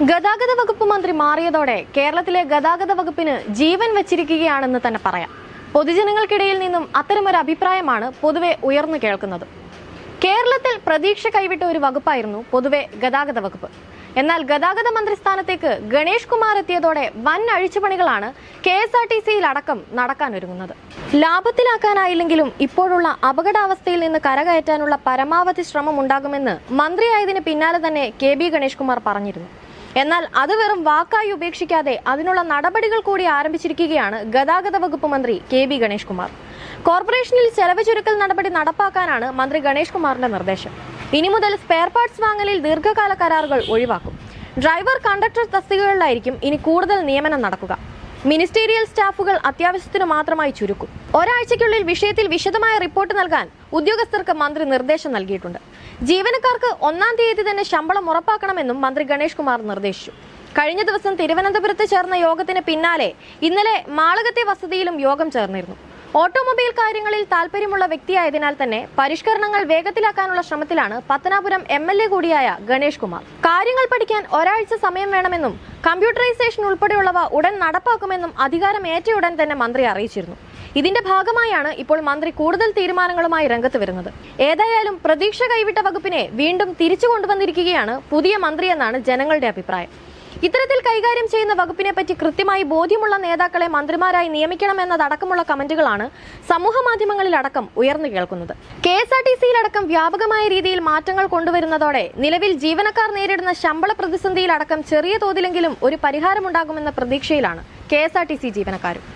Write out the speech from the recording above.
ഗതാഗത വകുപ്പ് മന്ത്രി മാറിയതോടെ കേരളത്തിലെ ഗതാഗത വകുപ്പിന് ജീവൻ വെച്ചിരിക്കുകയാണെന്ന് തന്നെ പറയാം. പൊതുജനങ്ങൾക്കിടയിൽ നിന്നും അത്തരമൊരു അഭിപ്രായമാണ് പൊതുവെ ഉയർന്നു കേൾക്കുന്നത്. കേരളത്തിൽ പ്രതീക്ഷ കൈവിട്ട ഒരു വകുപ്പായിരുന്നു പൊതുവെ ഗതാഗത വകുപ്പ്. എന്നാൽ ഗതാഗത മന്ത്രി സ്ഥാനത്തേക്ക് ഗണേഷ് കുമാർ എത്തിയതോടെ വൻ അഴിച്ചുപണികളാണ് KSRTCയിൽ അടക്കം നടക്കാനൊരുങ്ങുന്നത്. ലാഭത്തിലാക്കാനായില്ലെങ്കിലും ഇപ്പോഴുള്ള അപകടാവസ്ഥയിൽ നിന്ന് കരകയറ്റാനുള്ള പരമാവധി ശ്രമം ഉണ്ടാകുമെന്ന് മന്ത്രിയായതിന് പിന്നാലെ തന്നെ KB ഗണേഷ് കുമാർ പറഞ്ഞിരുന്നു. എന്നാൽ അത് വെറും വാക്കായി ഉപേക്ഷിക്കാതെ അതിനുള്ള നടപടികൾ കൂടി ആരംഭിച്ചിരിക്കുകയാണ് ഗതാഗത വകുപ്പ് മന്ത്രി KB ഗണേഷ് കുമാർ. കോർപ്പറേഷനിൽ ചെലവ് ചുരുക്കൽ നടപടി നടപ്പാക്കാനാണ് മന്ത്രി ഗണേഷ് കുമാറിന്റെ നിർദ്ദേശം. ഇനി മുതൽ സ്പെയർ പാർട്സ് വാങ്ങലിൽ ദീർഘകാല കരാറുകൾ ഒഴിവാക്കും. ഡ്രൈവർ, കണ്ടക്ടർ തസ്തികകളിലായിരിക്കും ഇനി കൂടുതൽ നിയമനം നടക്കുക. മിനിസ്റ്റീരിയൽ സ്റ്റാഫുകൾ അത്യാവശ്യത്തിന് മാത്രമായി ചുരുക്കും. ഒരാഴ്ചയ്ക്കുള്ളിൽ വിഷയത്തിൽ വിശദമായ റിപ്പോർട്ട് നൽകാൻ ഉദ്യോഗസ്ഥർക്ക് മന്ത്രി നിർദ്ദേശം നൽകിയിട്ടുണ്ട്. ജീവനക്കാർക്ക് 1-ാം തീയതി തന്നെ ശമ്പളം ഉറപ്പാക്കണമെന്നും മന്ത്രി ഗണേഷ് കുമാർ നിർദ്ദേശിച്ചു. കഴിഞ്ഞ ദിവസം തിരുവനന്തപുരത്ത് ചേർന്ന യോഗത്തിന് പിന്നാലെ ഇന്നലെ മാളകത്തെ വസതിയിലും യോഗം ചേർന്നിരുന്നു. ഓട്ടോമൊബൈൽ കാര്യങ്ങളിൽ താല്പര്യമുള്ള വ്യക്തിയായതിനാൽ തന്നെ പരിഷ്കരണങ്ങൾ വേഗത്തിലാക്കാനുള്ള ശ്രമത്തിലാണ് പത്തനാപുരം MLA കൂടിയായ ഗണേഷ് കുമാർ. കാര്യങ്ങൾ പഠിക്കാൻ ഒരാഴ്ച സമയം വേണമെന്നും കമ്പ്യൂട്ടറൈസേഷൻ ഉൾപ്പെടെയുള്ളവ ഉടൻ നടപ്പാക്കുമെന്നും അധികാരം ഏറ്റയുടൻ തന്നെ മന്ത്രി അറിയിച്ചിരുന്നു. ഇതിന്റെ ഭാഗമായാണ് ഇപ്പോൾ മന്ത്രി കൂടുതൽ തീരുമാനങ്ങളുമായി രംഗത്ത് വരുന്നത്. ഏതായാലും പ്രതീക്ഷ കൈവിട്ട വകുപ്പിനെ വീണ്ടും തിരിച്ചു കൊണ്ടുവന്നിരിക്കുകയാണ് പുതിയ മന്ത്രിയെന്നാണ് ജനങ്ങളുടെ അഭിപ്രായം. ഇത്തരത്തിൽ കൈകാര്യം ചെയ്യുന്ന വകുപ്പിനെ പറ്റി കൃത്യമായി ബോധ്യമുള്ള നേതാക്കളെ മന്ത്രിമാരായി നിയമിക്കണമെന്നതടക്കമുള്ള കമന്റുകളാണ് സമൂഹ മാധ്യമങ്ങളിലടക്കം ഉയർന്നു കേൾക്കുന്നത്. KSRTCയിലടക്കം വ്യാപകമായ രീതിയിൽ മാറ്റങ്ങൾ കൊണ്ടുവരുന്നതോടെ നിലവിൽ ജീവനക്കാർ നേരിടുന്ന ശമ്പള പ്രതിസന്ധിയിലടക്കം ചെറിയ തോതിലെങ്കിലും ഒരു പരിഹാരമുണ്ടാകുമെന്ന പ്രതീക്ഷയിലാണ് KSRTC ജീവനക്കാരും.